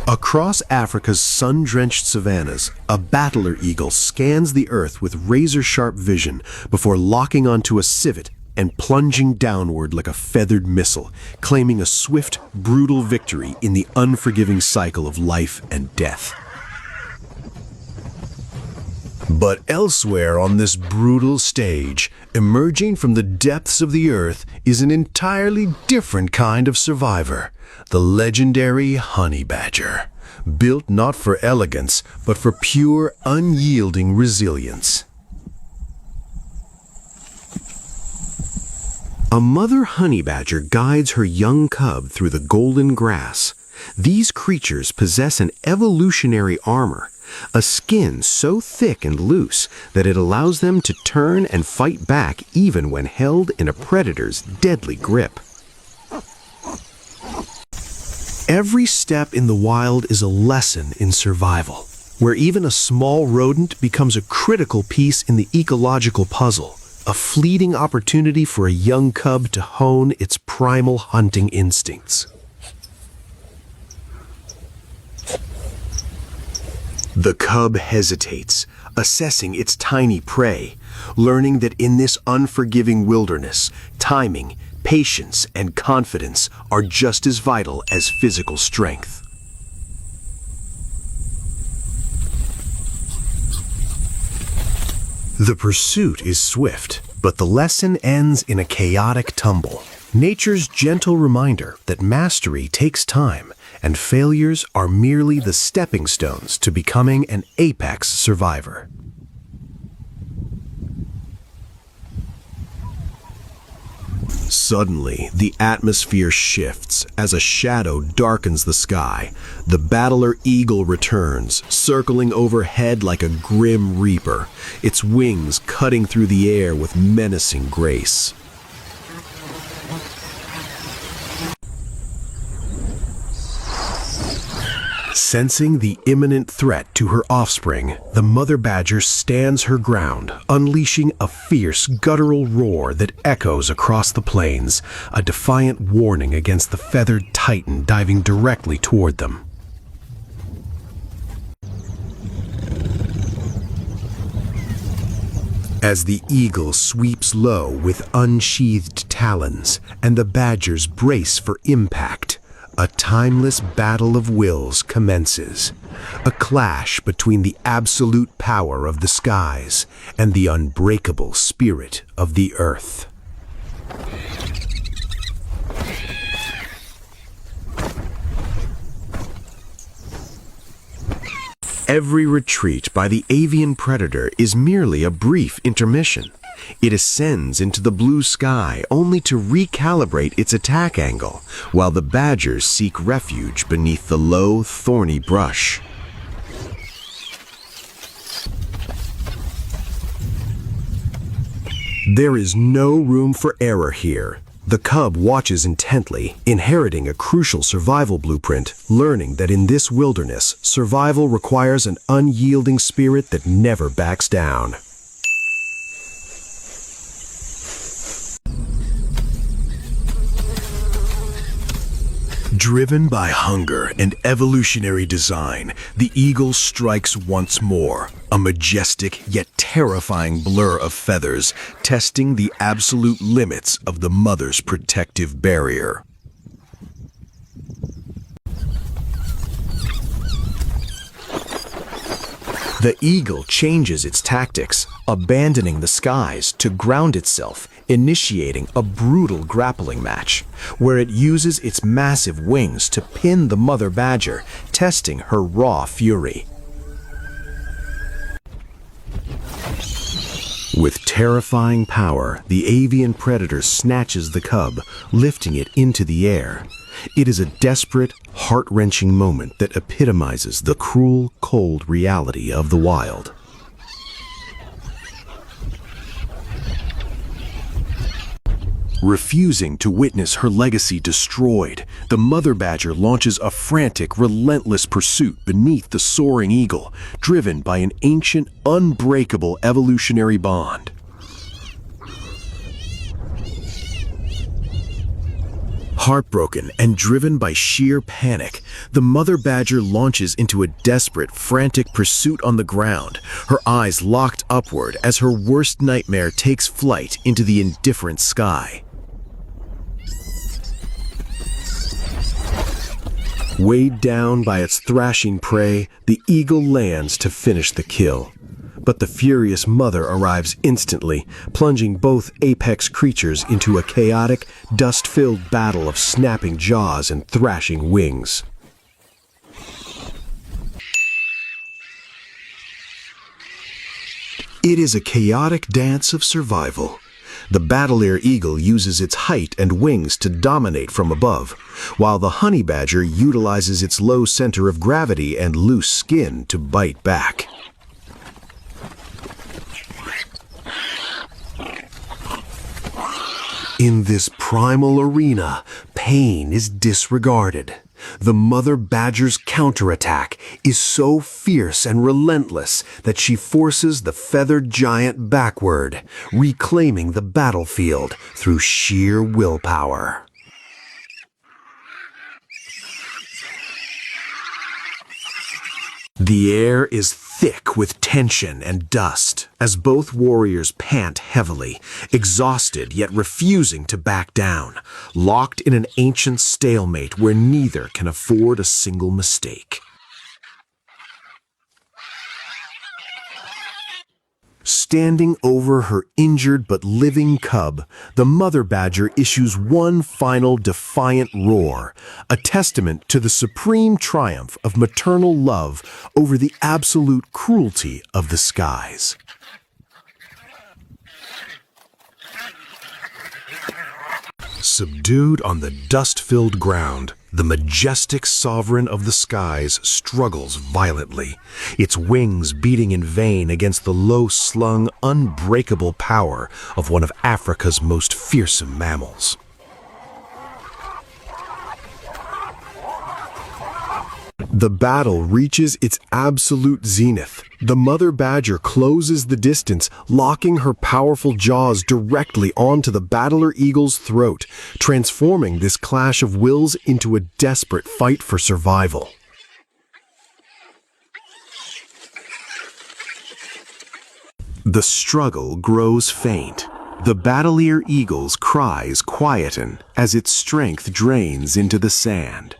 Across Africa's sun-drenched savannas, a battler eagle scans the earth with razor-sharp vision before locking onto a civet and plunging downward like a feathered missile, claiming a swift, brutal victory in the unforgiving cycle of life and death. But elsewhere on this brutal stage, emerging from the depths of the earth, is an entirely different kind of survivor, the legendary honey badger, built not for elegance, but for pure, unyielding resilience. A mother honey badger guides her young cub through the golden grass. These creatures possess an evolutionary armor, a skin so thick and loose that it allows them to turn and fight back even when held in a predator's deadly grip. Every step in the wild is a lesson in survival, where even a small rodent becomes a critical piece in the ecological puzzle, a fleeting opportunity for a young cub to hone its primal hunting instincts. The cub hesitates, assessing its tiny prey, learning that in this unforgiving wilderness, timing, patience, and confidence are just as vital as physical strength. The pursuit is swift, but the lesson ends in a chaotic tumble. Nature's gentle reminder that mastery takes time, and failures are merely the stepping stones to becoming an apex survivor. Suddenly, the atmosphere shifts as a shadow darkens the sky. The battler eagle returns, circling overhead like a grim reaper, its wings cutting through the air with menacing grace. Sensing the imminent threat to her offspring, the mother badger stands her ground, unleashing a fierce, guttural roar that echoes across the plains, a defiant warning against the feathered titan diving directly toward them. As the eagle sweeps low with unsheathed talons, and the badgers brace for impact, a timeless battle of wills commences, a clash between the absolute power of the skies and the unbreakable spirit of the earth. Every retreat by the avian predator is merely a brief intermission. It ascends into the blue sky only to recalibrate its attack angle, while the badgers seek refuge beneath the low, thorny brush. There is no room for error here. The cub watches intently, inheriting a crucial survival blueprint, learning that in this wilderness, survival requires an unyielding spirit that never backs down. Driven by hunger and evolutionary design, the eagle strikes once more, a majestic yet terrifying blur of feathers, testing the absolute limits of the mother's protective barrier. The eagle changes its tactics, abandoning the skies to ground itself, initiating a brutal grappling match, where it uses its massive wings to pin the mother badger, testing her raw fury. With terrifying power, the avian predator snatches the cub, lifting it into the air. It is a desperate, heart-wrenching moment that epitomizes the cruel, cold reality of the wild. Refusing to witness her legacy destroyed, the mother badger launches a frantic, relentless pursuit beneath the soaring eagle, driven by an ancient, unbreakable evolutionary bond. Heartbroken and driven by sheer panic, the mother badger launches into a desperate, frantic pursuit on the ground, her eyes locked upward as her worst nightmare takes flight into the indifferent sky. Weighed down by its thrashing prey, the eagle lands to finish the kill. But the furious mother arrives instantly, plunging both apex creatures into a chaotic, dust-filled battle of snapping jaws and thrashing wings. It is a chaotic dance of survival. The battle-ear eagle uses its height and wings to dominate from above, while the honey badger utilizes its low center of gravity and loose skin to bite back. In this primal arena, pain is disregarded. The mother badger's counterattack is so fierce and relentless that she forces the feathered giant backward, reclaiming the battlefield through sheer willpower. The air is thick with tension and dust as both warriors pant heavily, exhausted yet refusing to back down, locked in an ancient stalemate where neither can afford a single mistake. Standing over her injured but living cub, the mother badger issues one final defiant roar, a testament to the supreme triumph of maternal love over the absolute cruelty of the skies. Subdued on the dust-filled ground, the majestic sovereign of the skies struggles violently, its wings beating in vain against the low-slung, unbreakable power of one of Africa's most fearsome mammals. The battle reaches its absolute zenith. The mother badger closes the distance, locking her powerful jaws directly onto the battler eagle's throat, transforming this clash of wills into a desperate fight for survival. The struggle grows faint. The battle-ear eagle's cries quieten as its strength drains into the sand.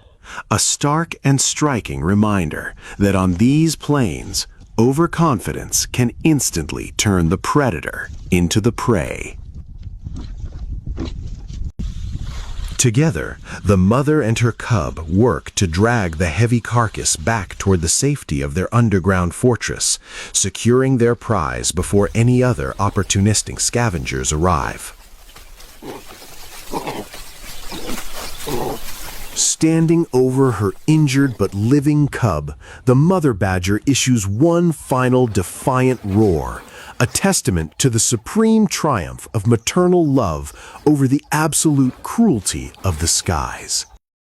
A stark and striking reminder that on these plains, overconfidence can instantly turn the predator into the prey. Together, the mother and her cub work to drag the heavy carcass back toward the safety of their underground fortress, securing their prize before any other opportunistic scavengers arrive. Standing over her injured but living cub, the mother badger issues one final defiant roar, a testament to the supreme triumph of maternal love over the absolute cruelty of the skies.